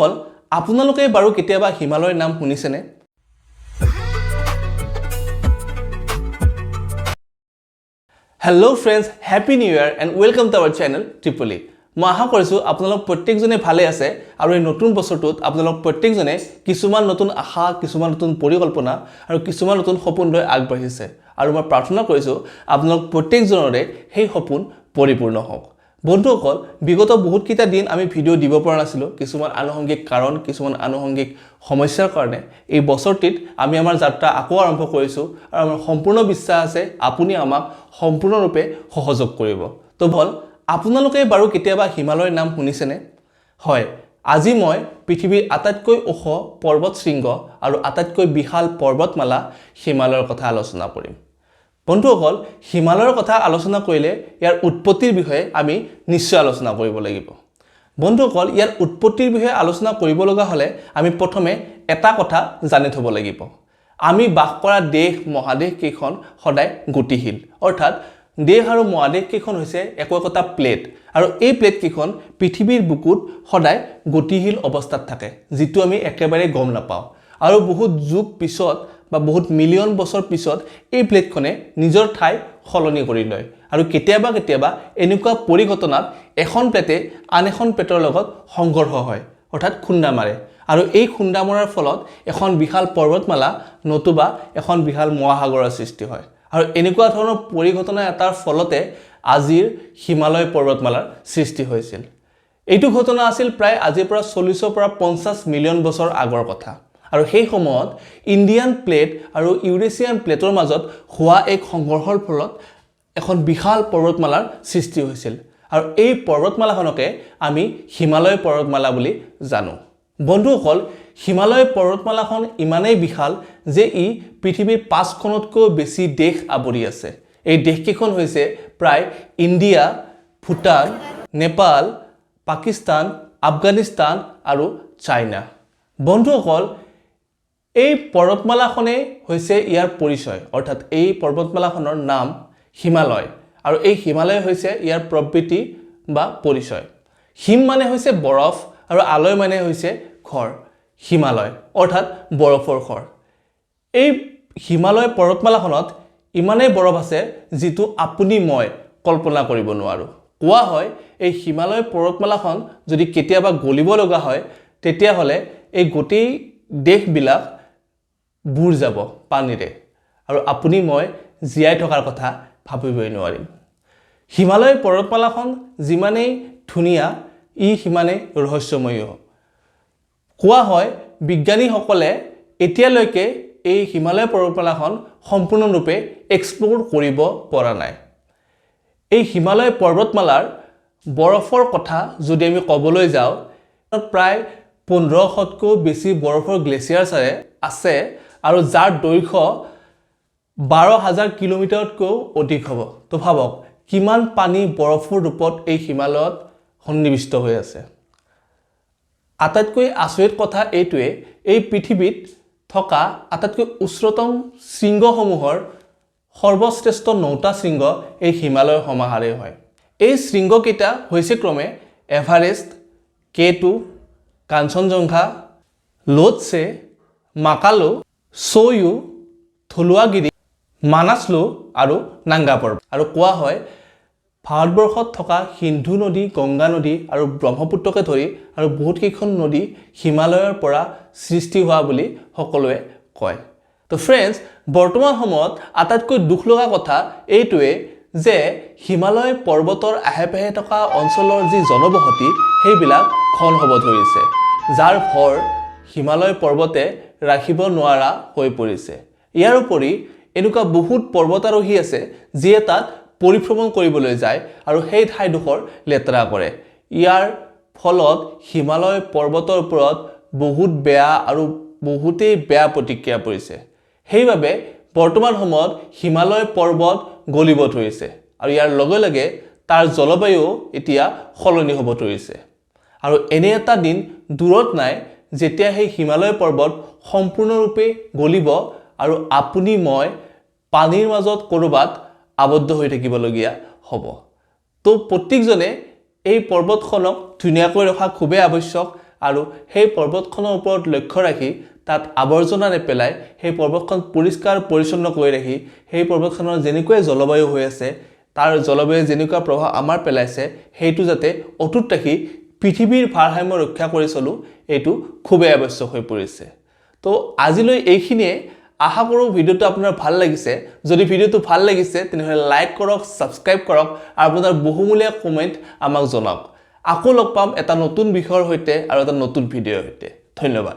হল আপোনালোকে বাৰু কেতিয়াবা হিমালয়ৰ নাম শুনিছেনে Hello friends, happy new year and welcome to our channel Tripoli. মই আশা কৰিছো আপোনালোক প্ৰত্যেকজনে ভালে আছে আৰু এই নতুন বছৰটোত আপোনালোক প্ৰত্যেকজনে কিছুমান নতুন আশা, কিছুমান নতুন পৰিকল্পনা আৰু কিছুমান নতুন সপোন লৈ আগবাঢ়িছে আৰু মই প্ৰাৰ্থনা কৰিছো আপোনালোক প্ৰত্যেকজনৰে সেই সপোন পৰিপূৰ্ণ হওক। বন্ধুসকল, বিগত বহুত কিটা দিন আমি ভিডিও দিব পৰা নাছিলো কিছুমান আনুষংগিক কাৰণ, কিছুমান আনুষংগিক সমস্যাৰ কাৰণে। এই বছৰটিত আমি আমাৰ যাত্ৰা আকৌ আৰম্ভ কৰিছো আৰু আমাৰ সম্পূৰ্ণ বিশ্বাস আছে আপুনি আমাক সম্পূৰ্ণৰূপে সহযোগ কৰিব। তো বল আপোনালোকে বাৰু কেতিয়াবা হিমালয়ৰ নাম শুনিছেনে? হয়, আজি মই পৃথিৱীৰ আটাইতকৈ ওখ পৰ্বত শৃংগ আৰু আটাইতকৈ বিশাল পৰ্বতমালা হিমালয়ৰ কথা আলোচনা কৰিম। বন্ধুসকল, হিমালয়ৰ কথা আলোচনা কৰিলে ইয়াৰ উৎপত্তিৰ বিষয়ে আমি নিশ্চয় আলোচনা কৰিব লাগিব। বন্ধুসকল, ইয়াৰ উৎপত্তিৰ বিষয়ে আলোচনা কৰিব লগা হ'লে আমি প্ৰথমে এটা কথা জানি থব লাগিব। আমি বাস কৰা দেশ মহাদেশ কেইখন সদায় গতিশীল, অৰ্থাৎ দেশ আৰু মহাদেশ কেইখন হৈছে একোটা প্লেট আৰু এই প্লেট কেইখন পৃথিৱীৰ বুকুত সদায় গতিশীল অৱস্থাত থাকে, যিটো আমি একেবাৰে গম নাপাওঁ আৰু বহুত যুগ পিছত বা বহুত মিলিয়ন বছৰ পিছত এই প্লেটখনে নিজৰ ঠাই সলনি কৰি লয় আৰু কেতিয়াবা কেতিয়াবা এনেকুৱা পৰিঘটনাত এখন প্লেটে আন এখন প্লেটৰ লগত সংঘৰ্ষ হয়, অৰ্থাৎ খুন্দা মাৰে আৰু এই খুন্দা মৰাৰ ফলত এখন বিশাল পৰ্বতমালা নতুবা এখন বিশাল মহাসাগৰৰ সৃষ্টি হয় আৰু এনেকুৱা ধৰণৰ পৰিঘটনা এটাৰ ফলতে আজিৰ হিমালয় পৰ্বতমালাৰ সৃষ্টি হৈছিল। এইটো ঘটনা আছিল প্ৰায় আজিৰ পৰা 40 পৰা 50 মিলিয়ন বছৰ আগৰ কথা আৰু সেই সময়ত ইণ্ডিয়ান প্লেট আৰু ইউৰেছিয়ান প্লেটৰ মাজত হোৱা এক সংঘৰ্ষৰ ফলত এখন বিশাল পৰ্বতমালাৰ সৃষ্টি হৈছিল আৰু এই পৰ্বতমালাখনকে আমি হিমালয় পৰ্বতমালা বুলি জানো। বন্ধুসকল, হিমালয় পৰ্বতমালাখন ইমানেই বিশাল যে ই পৃথিৱীৰ 5খনতকৈ বেছি দেশ আৱৰি আছে। এই দেশকেইখন হৈছে প্ৰায় ইণ্ডিয়া, ভূটান, নেপাল, পাকিস্তান, আফগানিস্তান আৰু চাইনা। বন্ধুসকল, এই পৰ্বতমালাখনে হৈছে ইয়াৰ পৰিচয়, অৰ্থাৎ এই পৰ্বতমালাখনৰ নাম হিমালয় আৰু এই হিমালয় হৈছে ইয়াৰ প্ৰবৃত্তি বা পৰিচয়। হিম মানে হৈছে বৰফ আৰু আলয় মানে হৈছে ঘৰ, হিমালয় অৰ্থাৎ বৰফৰ ঘৰ। এই হিমালয় পৰ্বতমালাখনত ইমানেই বৰফ আছে যিটো আপুনি মই কল্পনা কৰিব নোৱাৰো। কোৱা হয় এই হিমালয় পৰ্বতমালাখন যদি কেতিয়াবা গলিব লগা হয় তেতিয়াহ'লে এই গোটেই দেশবিলাক বুৰ যাব পানীৰে আৰু আপুনি মই জীয়াই থকাৰ কথা ভাবিবই নোৱাৰিম। হিমালয় পৰ্বতমালাখন যিমানেই ধুনীয়া ই সিমানেই ৰহস্যময়ী। কোৱা হয় বিজ্ঞানীসকলে এতিয়ালৈকে এই হিমালয় পৰ্বতমালাখন সম্পূৰ্ণৰূপে এক্সপ্ল'ৰ কৰিব পৰা নাই। এই হিমালয় পৰ্বতমালাৰ বৰফৰ কথা যদি আমি ক'বলৈ যাওঁ প্ৰায় 1500তকৈ বেছি বৰফৰ গ্লেচিয়াৰ্ছ আছে আৰু যাৰ দৈৰ্ঘ্য 12,000 কিলোমিটাৰতকৈও অধিক হ'ব। তো ভাবক কিমান পানী বৰফৰ ৰূপত এই হিমালয়ত সন্নিৱিষ্ট হৈ আছে। আটাইতকৈ আচৰিত কথা এইটোৱে, এই পৃথিৱীত থকা আটাইতকৈ উচ্চতম শৃংগসমূহৰ সৰ্বশ্ৰেষ্ঠ 9টা শৃংগ এই হিমালয়ৰ সমাহাৰেই হয়। এই শৃংগকেইটা হৈছে ক্ৰমে এভাৰেষ্ট, K2, কাঞ্চনজংঘা, লোটছে, মাকালো, ছয়ু, থলুৱাগিৰি, মানাছলো আৰু নাংগা পৰ্বত। আৰু কোৱা হয় ভাৰতবৰ্ষত থকা সিন্ধু নদী, গংগা নদী আৰু ব্ৰহ্মপুত্ৰকে ধৰি আৰু বহুত কেইখন নদী হিমালয়ৰ পৰা সৃষ্টি হোৱা বুলি সকলোৱে কয়। তো ফ্ৰেণ্ডছ, বৰ্তমান সময়ত আটাইতকৈ দুখ লগা কথা এইটোৱে যে হিমালয় পৰ্বতৰ আহে পাহে থকা অঞ্চলৰ যি জনবসতি সেইবিলাক ঘন হ'ব ধৰিছে, যাৰ ভৰ হিমালয় পৰ্বতে ৰাখিব নোৱাৰা হৈ পৰিছে। ইয়াৰ উপৰি এনেকুৱা বহুত পৰ্বতাৰোহী আছে যিয়ে তাত পৰিভ্ৰমণ কৰিবলৈ যায় আৰু সেই ঠাইডোখৰ লেতেৰা কৰে। ইয়াৰ ফলত হিমালয় পৰ্বতৰ ওপৰত বহুত বেয়া আৰু বহুতেই বেয়া প্ৰতিক্ৰিয়া পৰিছে। সেইবাবে বৰ্তমান সময়ত হিমালয় পৰ্বত গলিব ধৰিছে আৰু ইয়াৰ লগে লগে তাৰ জলবায়ু এতিয়া সলনি হ'ব ধৰিছে আৰু এনে এটা দিন দূৰত নাই যেতিয়া সেই হিমালয় পৰ্বত সম্পূৰ্ণৰূপে গলিব আৰু আপুনি মই পানীৰ মাজত কৰবাত আবদ্ধ হৈ থাকিবলগীয়া হ'ব। তো প্ৰত্যেকজনে এই পৰ্বতখনক ধুনীয়াকৈ ৰখা খুবেই আৱশ্যক আৰু সেই পৰ্বতখনৰ ওপৰত লক্ষ্য ৰাখি তাত আৱৰ্জনা নেপেলাই সেই পৰ্বতখন পৰিষ্কাৰ পৰিচ্ছন্ন কৰি ৰাখি সেই পৰ্বতখনৰ যেনেকৈ জলবায়ু হৈ আছে তাৰ জলবায়ু যেনেকুৱা প্ৰভাৱ আমাৰ পেলাইছে সেইটো যাতে অটুট ৰাখি পৃথিৱীৰ ভাৰসাম্য ৰক্ষা কৰি চলো এইটো খুবেই আৱশ্যক হৈ পৰিছে তো আজিলৈ এইখিনিয়ে আশা কৰোঁ ভিডিওটো আপোনাৰ ভাল লাগিছে যদি ভিডিওটো ভাল লাগিছে তেনেহ'লে লাইক কৰক সাবস্ক্ৰাইব কৰক আৰু আপোনাৰ বহুমূলীয়া কমেন্ট আমাক জনাওক আকৌ লগ পাম এটা নতুন বিষয়ৰ সৈতে আৰু এটা নতুন ভিডিঅ'ৰ সৈতে ধন্যবাদ